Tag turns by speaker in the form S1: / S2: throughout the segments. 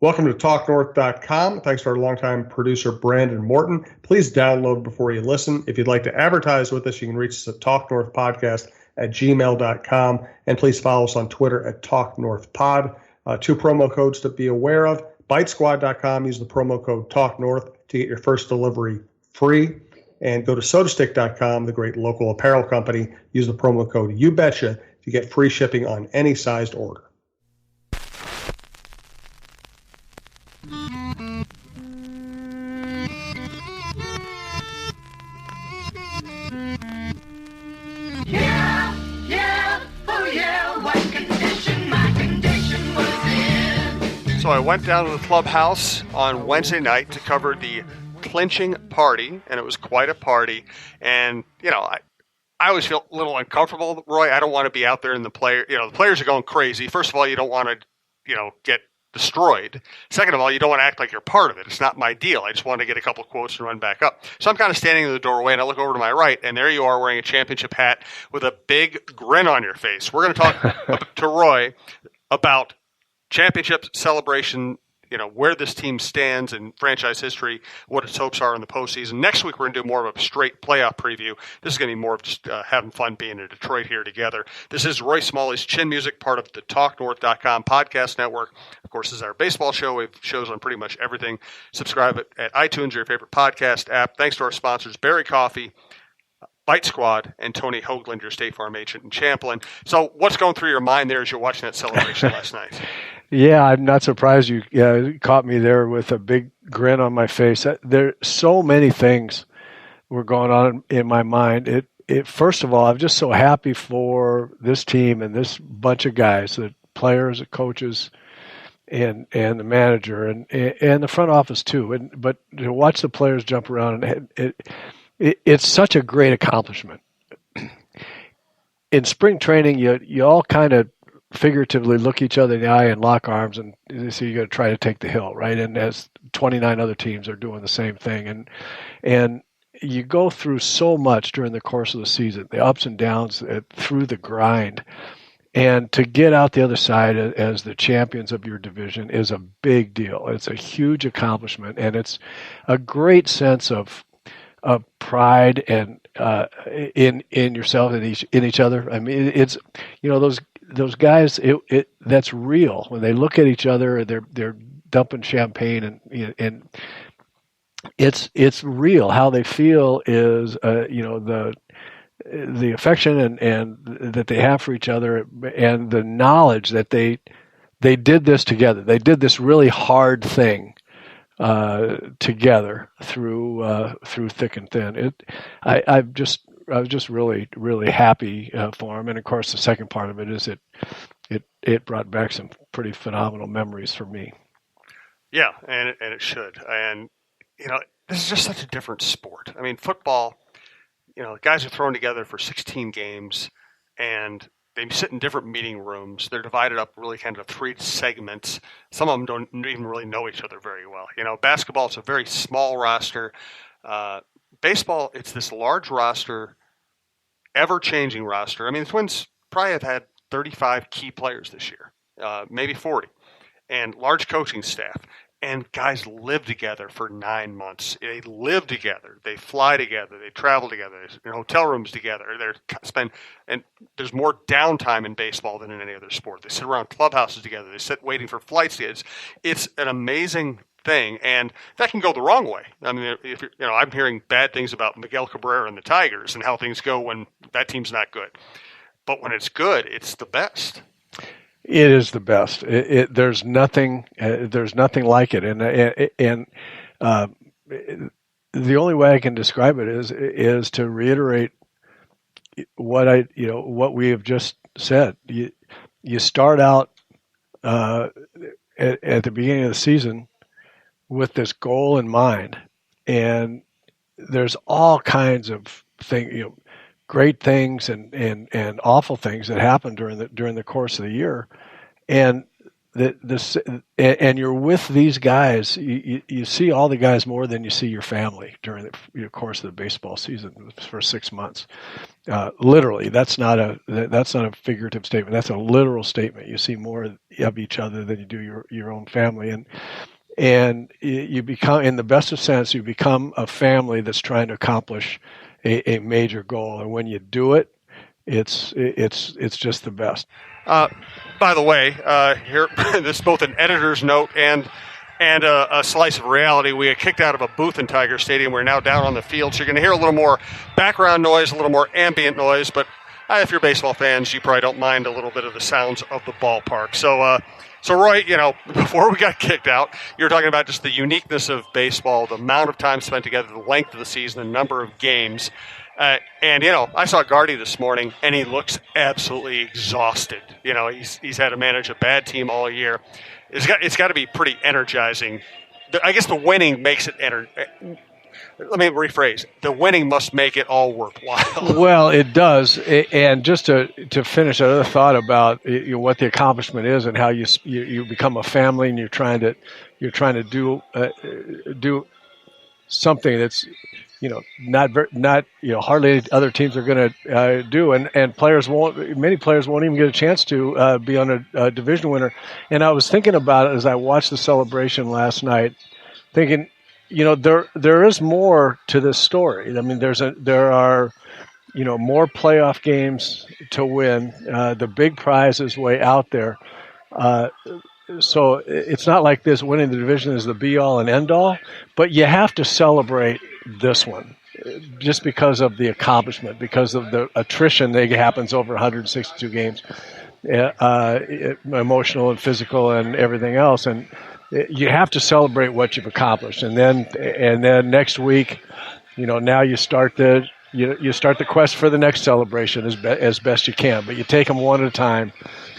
S1: Welcome to TalkNorth.com. Thanks to our longtime producer, Brandon Morton. Please download before you listen. If you'd like to advertise with us, you can reach us at talknorthpodcast@gmail.com. And please follow us on Twitter at TalkNorthPod. Two promo codes to be aware of. BiteSquad.com. Use the promo code TalkNorth to get your first delivery free. And go to SodaStick.com, the great local apparel company. Use the promo code YouBetcha to get free shipping on any sized order.
S2: So I went down to the clubhouse on Wednesday night to cover the clinching party, and it was quite a party. And, I always feel a little uncomfortable, Roy. I don't want to be out there in the players are going crazy. First of all, you don't want to, get destroyed. Second of all, you don't want to act like you're part of it. It's not my deal. I just want to get a couple of quotes and run back up. So I'm kind of standing in the doorway, and I look over to my right, and there you are wearing a championship hat with a big grin on your face. We're going to talk to Roy about championship celebration, where this team stands in franchise history, what its hopes are in the postseason. Next week, we're going to do more of a straight playoff preview. This is going to be more of just having fun being in Detroit here together. This is Roy Smalley's Chin Music, part of the TalkNorth.com podcast network. Of course, this is our baseball show. We have shows on pretty much everything. Subscribe at iTunes or your favorite podcast app. Thanks to our sponsors, Berry Coffee, Bite Squad, and Tony Hoagland, your State Farm agent in Champlin. So what's going through your mind there as you're watching that celebration last night?
S3: Yeah, I'm not surprised you caught me there with a big grin on my face. There so many things were going on in my mind. First of all, I'm just so happy for this team and this bunch of guys, the players, the coaches, and the manager, and the front office too. But to watch the players jump around, and it's such a great accomplishment. In spring training, you all kind of figuratively look each other in the eye and lock arms, and so you're going to try to take the hill, right? And as 29 other teams are doing the same thing, and you go through so much during the course of the season, the ups and downs through the grind, and to get out the other side as the champions of your division is a big deal. It's a huge accomplishment, and it's a great sense of pride and in yourself and in each other. I mean, it's those guys. That's real. When they look at each other, they're dumping champagne, and it's real. How they feel is the affection and that they have for each other, and the knowledge that they did this together. They did this really hard thing together through thick and thin. I was just really, really happy for him. And of course, the second part of it is it brought back some pretty phenomenal memories for me.
S2: Yeah, and it should. And this is just such a different sport. I mean, football. Guys are thrown together for 16 games, and they sit in different meeting rooms. They're divided up really kind of 3 segments. Some of them don't even really know each other very well. Basketball, it's a very small roster. Baseball, it's this large roster, ever-changing roster. I mean, the Twins probably have had 35 key players this year, maybe 40, and large coaching staff. And guys live together for 9 months. They live together. They fly together. They travel together. They're in hotel rooms together. And there's more downtime in baseball than in any other sport. They sit around clubhouses together. They sit waiting for flights. It's an amazing thing, and that can go the wrong way. I mean, I'm hearing bad things about Miguel Cabrera and the Tigers and how things go when that team's not good. But when it's good, it's the best.
S3: It is the best. There's nothing like it, and the only way I can describe it is to reiterate what we have just said. You start out at the beginning of the season with this goal in mind, and there's all kinds of things, great things and awful things that happen during the course of the year, and and you're with these guys. You see all the guys more than you see your family during the course of the baseball season for 6 months. Literally, that's not a figurative statement. That's a literal statement. You see more of each other than you do your own family, and you become, in the best of sense, you become a family that's trying to accomplish a major goal. And when you do it, it's just the best.
S2: By the way, here this is both an editor's note and a slice of reality. We got kicked out of a booth in Tiger Stadium. We're now down on the field, so you're going to hear a little more background noise, a little more ambient noise. But if you're baseball fans, you probably don't mind a little bit of the sounds of the ballpark. So Roy, before we got kicked out, you were talking about just the uniqueness of baseball, the amount of time spent together, the length of the season, the number of games. And I saw Gardy this morning, and he looks absolutely exhausted. He's had to manage a bad team all year. It's got to be pretty energizing. I guess the winning makes it Let me rephrase. The winning must make it all worthwhile.
S3: Well, it does. And just to finish another thought about what the accomplishment is and how you become a family, and you're trying to do something that's not hardly other teams are going to do, and many players won't even get a chance to be on a division winner. And I was thinking about it as I watched the celebration last night, thinking, there is more to this story. I mean, there are more playoff games to win. The big prize is way out there. So it's not like this winning the division is the be-all and end-all, but you have to celebrate this one just because of the accomplishment, because of the attrition that happens over 162 games, emotional and physical and everything else. And you have to celebrate what you've accomplished. And then next week, now you start the quest for the next celebration as best you can, but you take them one at a time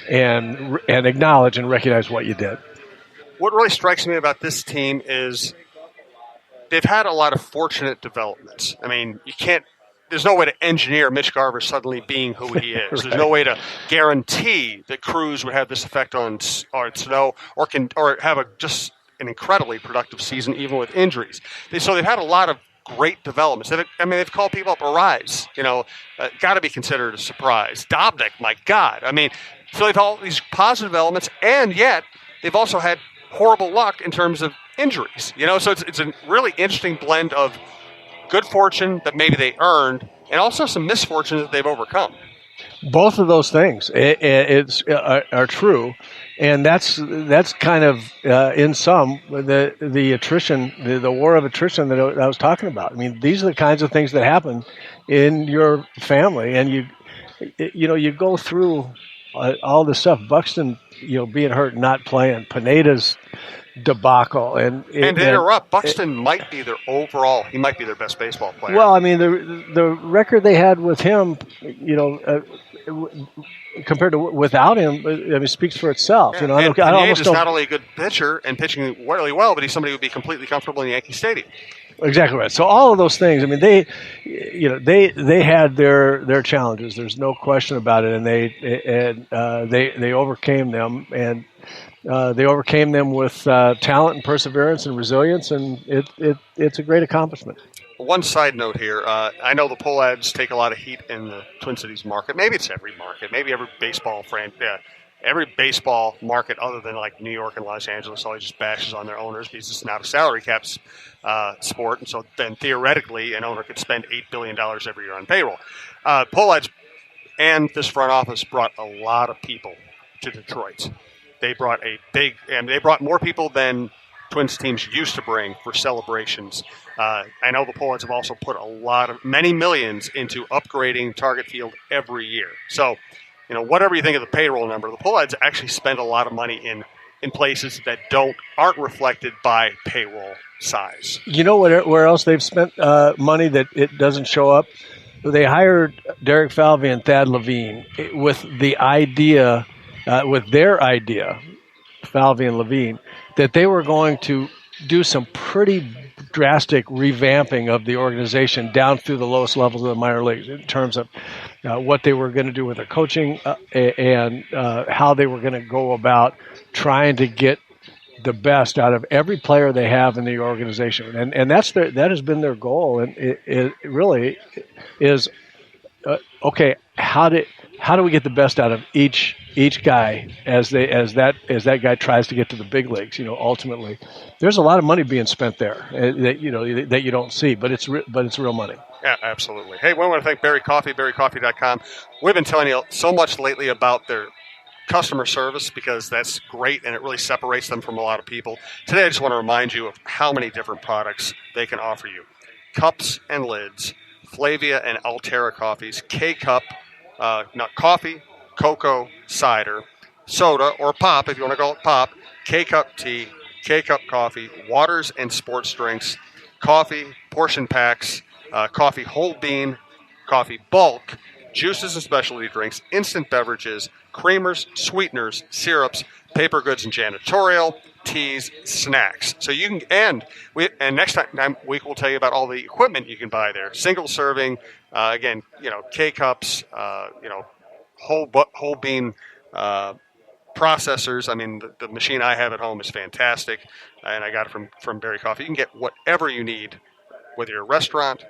S3: and acknowledge and recognize what you did.
S2: What really strikes me about this team is they've had a lot of fortunate developments. I mean, there's no way to engineer Mitch Garver suddenly being who he is. Right. There's no way to guarantee that Cruz would have this effect on Snow or have just an incredibly productive season even with injuries. So they've had a lot of great developments. They've called people up. Arise, got to be considered a surprise. Dobnik, my God. So they've had all these positive elements, and yet they've also had horrible luck in terms of injuries. So it's a really interesting blend of good fortune that maybe they earned, and also some misfortune that they've overcome.
S3: Both of those things are true, and that's kind of in sum the attrition, the war of attrition that I was talking about. I mean, these are the kinds of things that happen in your family, and you go through all this stuff. Buxton, being hurt, and not playing, Pineda's debacle, and to
S2: interrupt, Buxton might be their best baseball player.
S3: Well, I mean, the record they had with him, compared to without him, speaks for itself.
S2: Yeah. Pineda's not only a good pitcher and pitching really well, but he's somebody who would be completely comfortable in Yankee Stadium.
S3: Exactly right. So all of those things. I mean, they had their challenges. There's no question about it, and they overcame them, and they overcame them with talent and perseverance and resilience, and it's a great accomplishment.
S2: One side note here, I know the poll ads take a lot of heat in the Twin Cities market. Maybe it's every market. Maybe every baseball every baseball market other than like New York and Los Angeles always just bashes on their owners because it's not a salary cap sport. And so then theoretically an owner could spend $8 billion every year on payroll. Poll ads and this front office brought a lot of people to Detroit. They brought they brought more people than Twins teams used to bring for celebrations. I know the Polleds have also put many millions into upgrading Target Field every year. So, whatever you think of the payroll number, the Polleds actually spend a lot of money in places that aren't reflected by payroll size.
S3: Where else they've spent money that it doesn't show up? They hired Derek Falvey and Thad Levine with their idea, Falvey and Levine, that they were going to do some pretty drastic revamping of the organization down through the lowest levels of the minor leagues in terms of what they were going to do with their coaching and how they were going to go about trying to get the best out of every player they have in the organization, and that has been their goal, and it really is okay. How do we get the best out of each guy as that guy tries to get to the big leagues? Ultimately, there's a lot of money being spent there that you don't see, but it's real money.
S2: Yeah, absolutely. Hey, we want to thank Berry Coffee, berrycoffee.com. We've been telling you so much lately about their customer service because that's great and it really separates them from a lot of people. Today, I just want to remind you of how many different products they can offer you. Cups and lids, Flavia and Altera coffees, K-Cup, not coffee, cocoa, cider, soda, or pop, if you want to call it pop, K-Cup tea, K-Cup coffee, waters and sports drinks, coffee, portion packs, coffee whole bean, coffee bulk, juices and specialty drinks, instant beverages, creamers, sweeteners, syrups, paper goods and janitorial, teas, snacks. So you can, and next time week we'll tell you about all the equipment you can buy there. Single serving, again, K-Cups, whole bean processors. I mean, the machine I have at home is fantastic, and I got it from Berry Coffee. You can get whatever you need, whether you're a restaurant,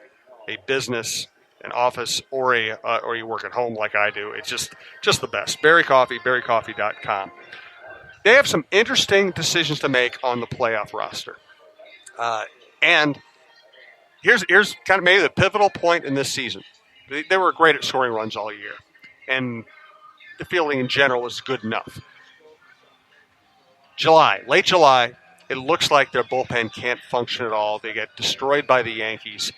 S2: a business, an office, or you work at home like I do. It's just the best. Berry Coffee, berrycoffee.com. They have some interesting decisions to make on the playoff roster. And here's kind of maybe the pivotal point in this season. They were great at scoring runs all year, and the fielding in general is good enough. Late July, it looks like their bullpen can't function at all. They get destroyed by the Yankees.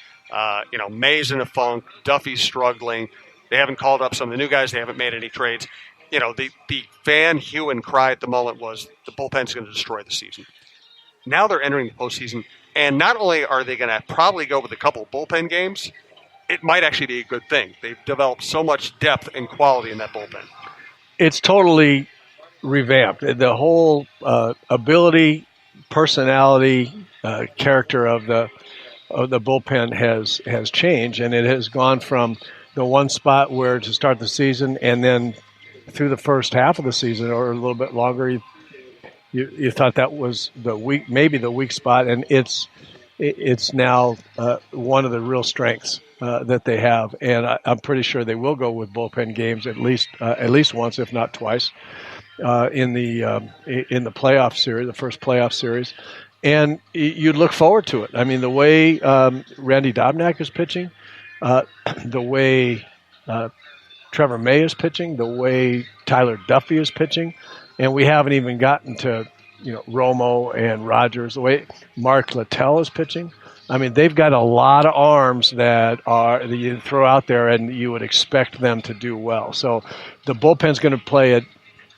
S2: May's in a funk. Duffy's struggling. They haven't called up some of the new guys. They haven't made any trades. The fan hue and cry at the moment was the bullpen's going to destroy the season. Now they're entering the postseason, and not only are they going to probably go with a couple of bullpen games, it might actually be a good thing. They've developed so much depth and quality in that bullpen. It's
S3: totally revamped. The whole ability, personality, character of the bullpen has changed, and it has gone from the one spot where to start the season and then through the first half of the season or a little bit longer, you thought that was maybe the weak spot, and it's now one of the real strengths that they have, and I'm pretty sure they will go with bullpen games at least once, if not twice, in the playoff series, the first playoff series. And you'd look forward to it. I mean, the way Randy Dobnak is pitching, the way Trevor May is pitching, the way Tyler Duffy is pitching, and we haven't even gotten to Romo and Rogers, the way Mark Littell is pitching. I mean, they've got a lot of arms that you throw out there, and you would expect them to do well. So the bullpen's going to play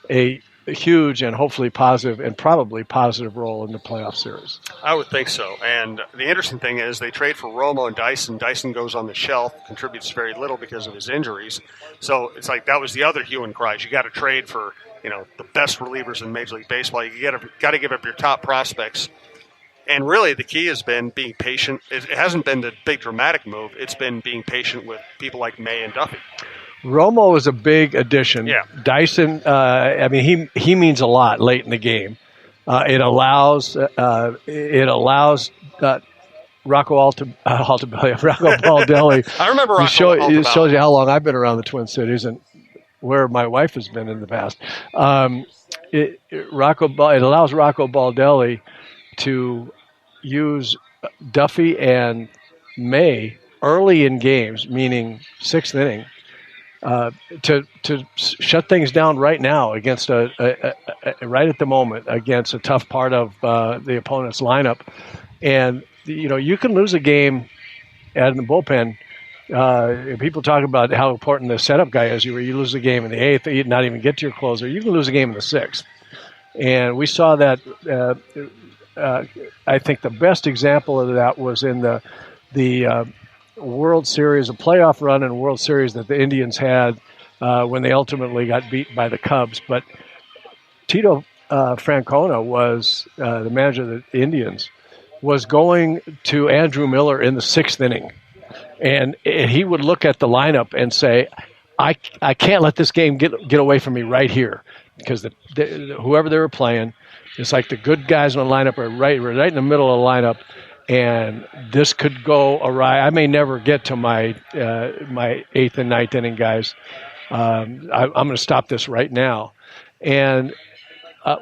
S3: a huge and hopefully positive and probably positive role in the playoff series.
S2: I would think so. And the interesting thing is they trade for Romo and Dyson. Dyson goes on the shelf, contributes very little because of his injuries. So it's like that was the other hue and cries. You got to trade for the best relievers in Major League Baseball. You got to give up your top prospects. And really the key has been being patient. It hasn't been the big dramatic move. It's been being patient with people like May and Duffy.
S3: Romo is a big addition.
S2: Yeah.
S3: Dyson, he means a lot late in the game. It allows Rocco Baldelli.
S2: I remember Rocco.
S3: It shows you how long I've been around the Twin Cities and where my wife has been in the past. It allows Rocco Baldelli to use Duffy and May early in games, meaning sixth inning, to shut things down right now against right at the moment against a tough part of the opponent's lineup. And you can lose a game in the bullpen. People talk about how important the setup guy is. You lose a game in the eighth, you not even get to your closer. You can lose a game in the sixth. And we saw that. I think the best example of that was in the World Series, a playoff run in World Series that the Indians had when they ultimately got beat by the Cubs. But Tito Francona was the manager of the Indians, was going to Andrew Miller in the sixth inning. And he would look at the lineup and say, I can't let this game get away from me right here. because whoever they were playing, it's like the good guys in the lineup are right in the middle of the lineup, and this could go awry. I may never get to my my 8th and 9th inning guys. I'm going to stop this right now, and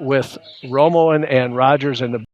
S3: with Romo and Rogers and the